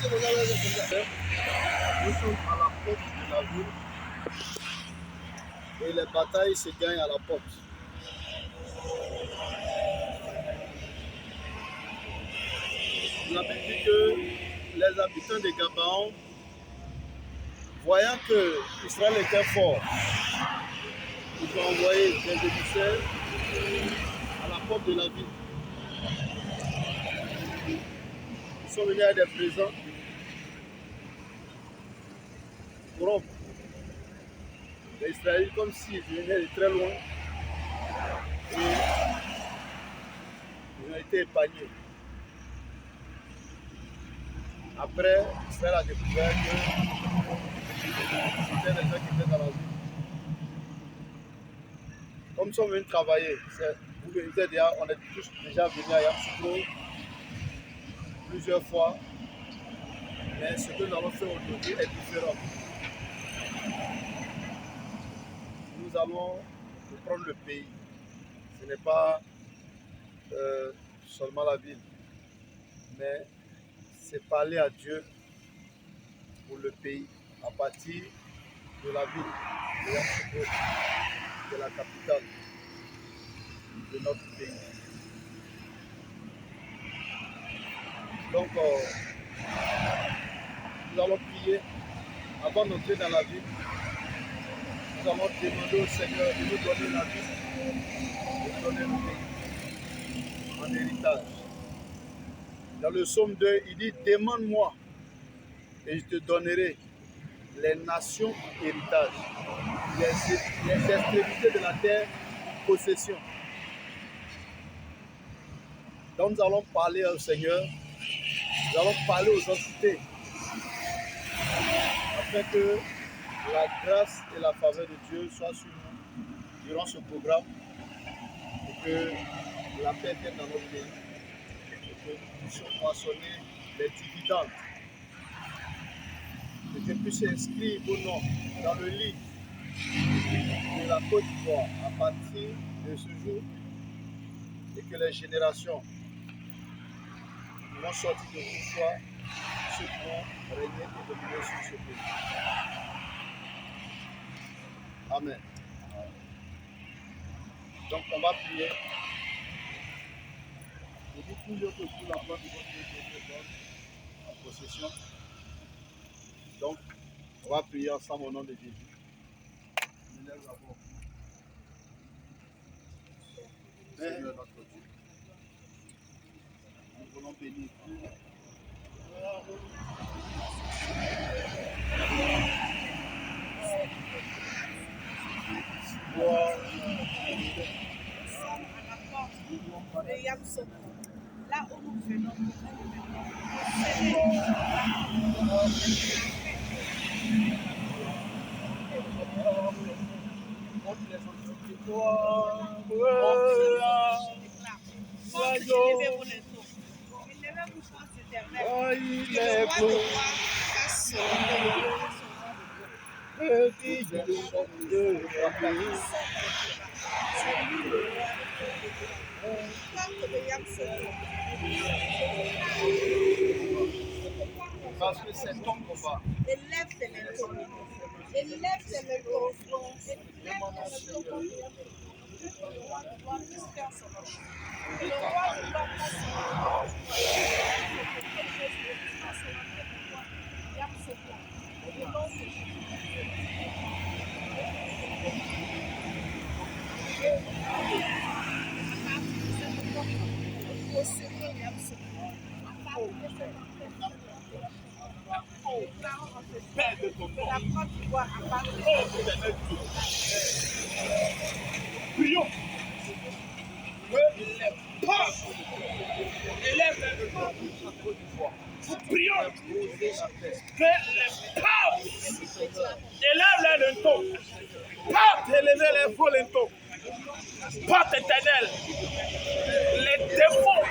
Nous sommes à la porte de la ville et les batailles se gagnent à la porte. On avait dit que les habitants de Gabaon, voyant que Israël était fort, ils ont envoyé des émissaires à la porte de la ville. Ils sont venus avec des présents pour rompre les Israélites comme s'ils venaient de très loin et ils ont été épargnés. Après, Israël a découvert que c'était les gens qui étaient dans la ville. Comme ils sont venus travailler, on est tous déjà venus à Yamoussoukro plusieurs fois, mais ce que nous allons faire aujourd'hui est différent. Nous allons prendre le pays. Ce n'est pas seulement la ville, mais c'est parler à Dieu pour le pays à partir de la ville de Yamoussoukro, de la capitale de notre pays. Donc, nous allons prier avant d'entrer dans la ville. Nous allons demander au Seigneur de nous donner la vie, de nous donner le pays en héritage. Dans le psaume 2, il dit « Demande-moi et je te donnerai les nations en héritage, les extrémités de la terre possession. » Donc nous allons parler au Seigneur, nous allons parler aux entités, afin que la grâce et la faveur de Dieu soient sur nous durant ce programme et que la paix vienne dans notre pays et que nous puissions moissonner les dividendes. Que Dieu puisse inscrire vos noms dans le livre de la Côte d'Ivoire à partir de ce jour et que les générations qui vont sortir de tout choix, ceux qui vont régner et dominer sur ce pays. Amen. Donc on va prier. Je dis toujours que pour la gloire de votre Dieu donne en possession. Donc on va prier ensemble au nom de Jésus. Je lève la voix. Seigneur notre Dieu, nous voulons bénir. De Yamoussoukro, là où nous venons, Parce que c'est ton combat. Élève tes mains. Élève tes mains. Élève tes mains. Le roi doit faire son marché. Le roi doit faire son Père de ton nom. la Côte d'Ivoire à partir Prions. Élève le nom. Prions que les pauvres élèvent le ton. Porte élever les volontés. Porte éternelle. Les défauts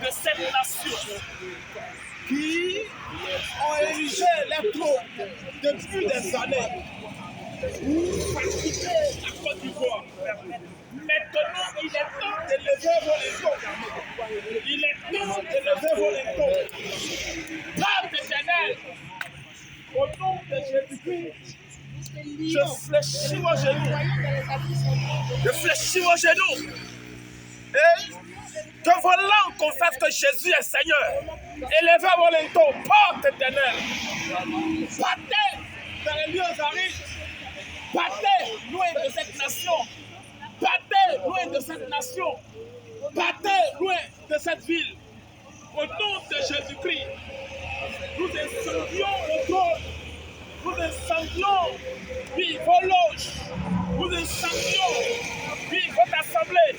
de cette nation qui ont érigé les trônes depuis des années pour fatiguer la Côte d'Ivoire. Maintenant, il est temps d'élever vos légions. Il est temps d'élever vos légions. Je fléchis vos genoux. Je fléchis vos genoux. Et que vos langues confessent que Jésus est Seigneur. Élevez vos linteaux, porte éternelle. Partez vers les lieux arides. Partez loin de cette nation. Partez loin de cette nation. Partez loin de cette ville. Au nom de Jésus-Christ, nous incendions le trône. Nous incendions, oui, vos loges. Nous incendions, oui, votre assemblée.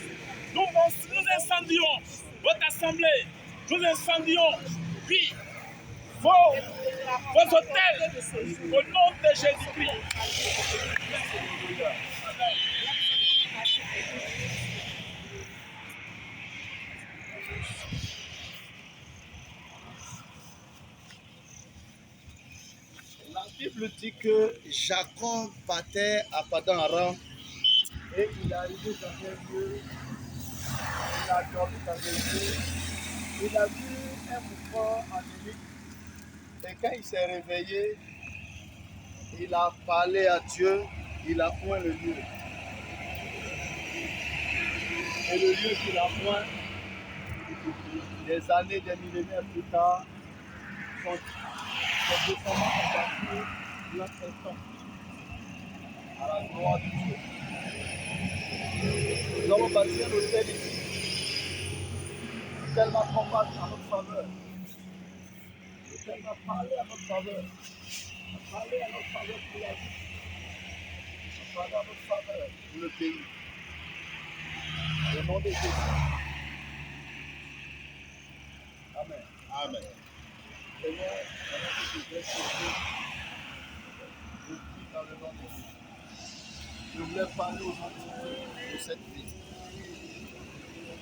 Nous incendions votre assemblée. Nous incendions, oui, vos hôtels. Au nom de Jésus-Christ. La Bible dit que Jacob partait à Padan-Aram et il est arrivé dans un lieu, il a dormi dans un lieu, il a vu un mouvement en Égypte et quand il s'est réveillé, il a parlé à Dieu, il a oint le lieu. Et le lieu qu'il a oint, des années, des millénaires plus tard, son descendants ont bâti notre temps à la gloire de Dieu. Nous avons bâti un hôtel ici. L'hôtel va combattre à notre faveur. L'hôtel va parler à notre faveur. Va parler à notre faveur pour la vie. Va parler à notre faveur pour le pays. Au nom de Jésus. Amen. Amen. Seigneur, je prie dans le nom de Jésus. Je voulais parler aux entités de cette ville.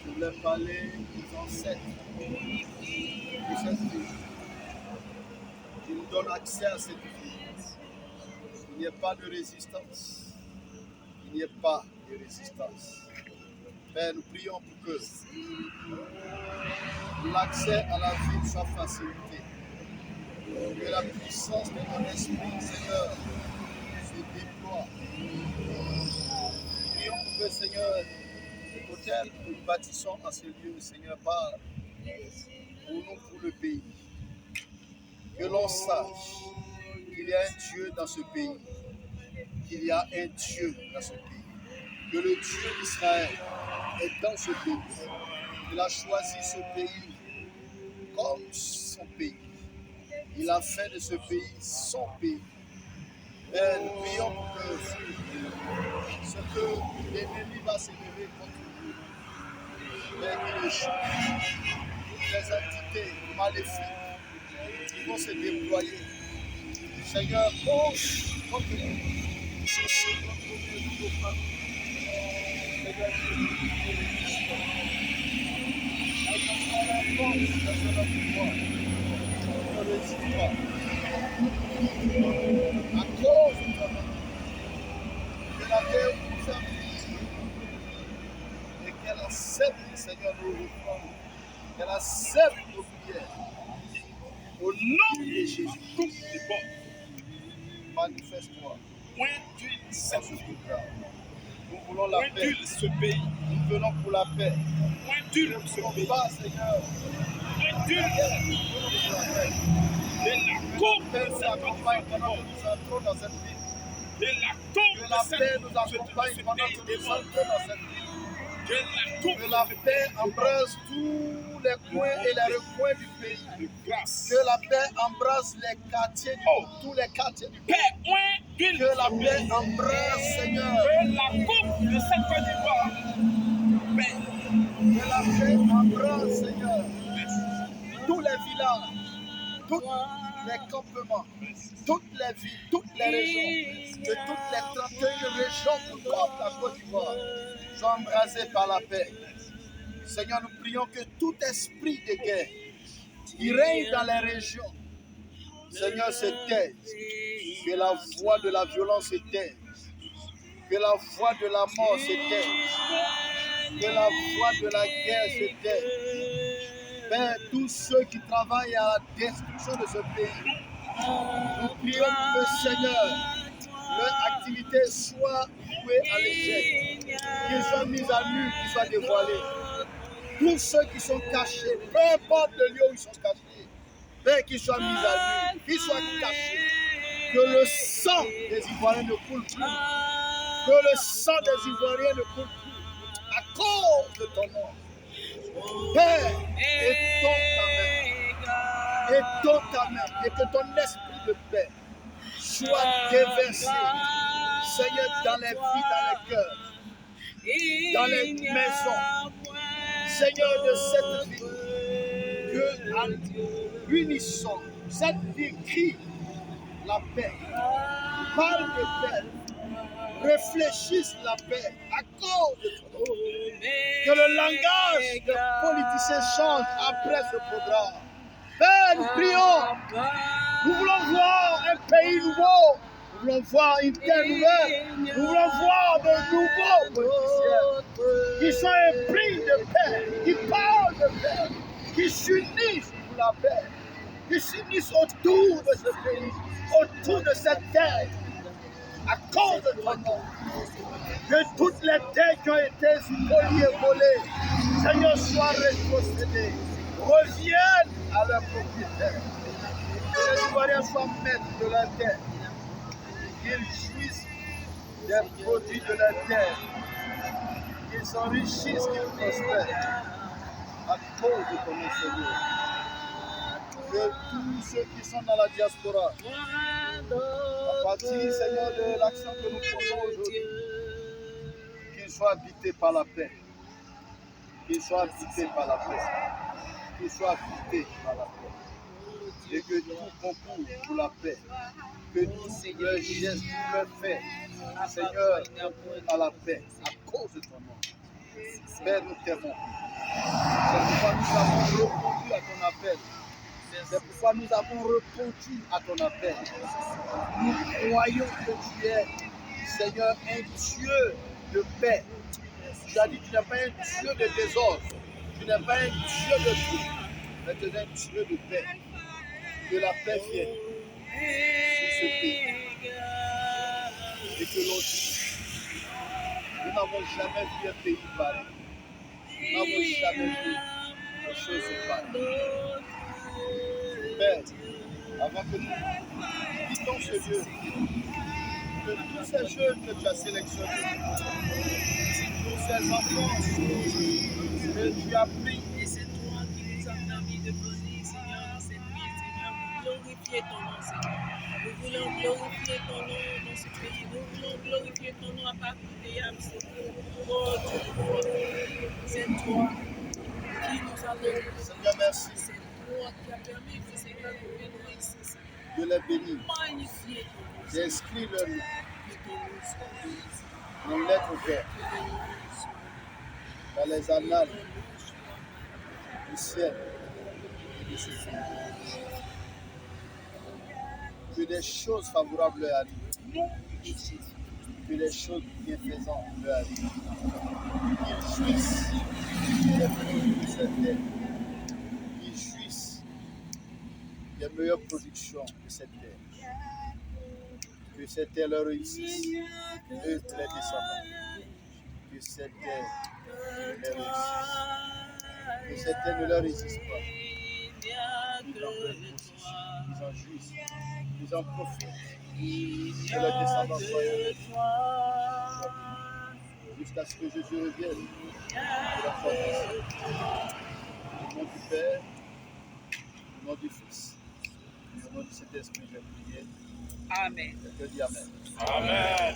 Je voulais parler aux ancêtres de cette ville. Je nous donne accès à cette ville. Il n'y a pas de résistance. Il n'y a pas de résistance. Père, nous prions pour que l'accès à la ville soit facilité. Que la puissance de ton esprit, Seigneur, se déploie. Prions pour que, Seigneur, l'hôtel que nous bâtissons en ce lieu, Seigneur, parle pour nous, pour le pays. Que l'on sache qu'il y a un Dieu dans ce pays. Qu'il y a un Dieu dans ce pays. Que le Dieu d'Israël est dans ce pays. Il a choisi ce pays comme son pays. Il a fait de ce pays son pays. Mais nous prions pour que ce que l'ennemi va s'élever contre nous, mais qu'il échoue. Les entités maléfiques qui vont se déployer. Seigneur, pose contre nous. À cause de toi, que la terre nous a pris et qu'elle accepte, Seigneur, nos offrandes, qu'elle accepte nos prières. Au nom de Jésus, tout est bon. Manifeste-toi. Point d'huile, C'est ce que nous voulons la paix. ce pays. Nous venons pour la paix. Point d'huile, Nous ne ce voulons pays. pas, Seigneur, Point d'huile, nous venons pour la paix. de la Que coupe la de paix nous cette accompagne pendant que nous entrons dans cette ville. de la Que coupe la de paix nous accompagne pendant que nous entrons dans cette ville. Que la paix embrasse tous les coins et les recoins du pays. de grâce. Que la paix embrasse les quartiers, tous les quartiers du pays. Paix, point d'huile, Que la paix embrasse, Seigneur. de la coupe de cette Côte d'Ivoire. Paix, Que la paix embrasse, Seigneur, tous les villages, tous les campements, toutes les villes, toutes les régions, que toutes les 31 régions qui couvrent la Côte d'Ivoire soient embrasées par la paix. Seigneur, nous prions que tout esprit de guerre qui règne dans les régions, Seigneur, se taise. Que la voix de la violence se taise. Que la voix de la mort se taise. Que la voix de la guerre se taise. Père, tous ceux qui travaillent à la destruction de ce pays, nous prions que, Seigneur, leur activités soient vouées à l'échec, qu'ils soient mis à nu, qu'ils soient dévoilés. Tous ceux qui sont cachés, peu importe le lieu où ils sont cachés, Père, qu'ils soient mis à nu, qu'ils soient cachés, que le sang des Ivoiriens ne coule plus, que le sang des Ivoiriens ne coule plus, à cause de ton nom. Père, étonne ta main, et que ton esprit de paix soit déversé, Seigneur, dans les vies, dans les cœurs, dans les maisons, Seigneur, de cette vie, que à l'unisson, cette vie crie la paix, parle de paix, réfléchisse la paix à cause de ton nom. Que le langage des politiciens change après ce programme. Père, nous prions. Nous voulons voir un pays nouveau. Nous voulons voir une terre nouvelle. Nous voulons voir de nouveaux politiciens qui sont épris de paix, qui parlent de paix, qui s'unissent pour la paix, qui s'unissent autour de ce pays, autour de cette terre, à cause de ton nom. Que toutes les terres qui ont été spoliées et volées, Seigneur, soient rétrocédées, reviennent à leur propriétaire. Que les Ivoiriens soient maîtres de la terre, qu'ils jouissent des produits de la terre, qu'ils s'enrichissent, qu'ils prospèrent, à cause de ton nom, Seigneur. Que tous ceux qui sont dans la diaspora, à partir, Seigneur, de l'action que nous posons aujourd'hui, qu'ils soient habités par la paix, qu'ils soient habités par la paix, qu'ils soient habités par la paix, et que tout concourt pour la paix, que tous leurs gestes, tous leurs faits, Seigneur, concourent à la paix, à cause de ton nom. Père, nous t'aimons. C'est pourquoi nous avons répondu à ton appel. C'est pourquoi nous avons répondu à ton appel. Nous croyons que tu es, Seigneur, un Dieu de paix. Tu as dit que tu n'es pas un Dieu de désordre. Tu n'es pas un Dieu de tout, mais tu es un Dieu de paix. Que la paix vienne sur ce pays. Et que l'on dise, nous n'avons jamais vu un pays pareil. Nous n'avons jamais vu des choses pareilles. Père, avant que nous quittons ce lieu, que tous ces jeunes que tu as sélectionnés, tous ces enfants que tu as pris, et c'est toi qui nous as permis de venir, Seigneur, dans cette ville, Seigneur, pour glorifier ton nom, Seigneur. Nous voulons glorifier ton nom dans ce pays. Nous voulons glorifier ton nom à partir des âmes, Seigneur. Oh Dieu, c'est toi qui nous as donné. Seigneur, merci C'est toi qui as permis, Seigneur, de venir ici, Seigneur. de les bénir, Magnifier ton nom, d'inscrire leur nom que ton nom soit béni, dans l'être Père, que ton nom soit dans les annales du ciel et de ce monde. Que des choses favorables leur arrivent, que des choses bienfaisantes leur arrivent, qu'ils jouissent des produits de cette terre, qu'ils jouissent des meilleures productions de cette terre, que cette terre leur réussisse, eux les descendants, que cette terre les réussisse, que cette terre ne leur résiste pas. Ils en prennent possession, ils en jouissent, ils en profitent, que leurs descendants soient heureux. Jusqu'à ce que Jésus revienne pour la fois passée. Au nom du Père, au nom du Fils, et au nom du Saint-Esprit, j'ai prié. Amen. Je te dis Amen. Amen.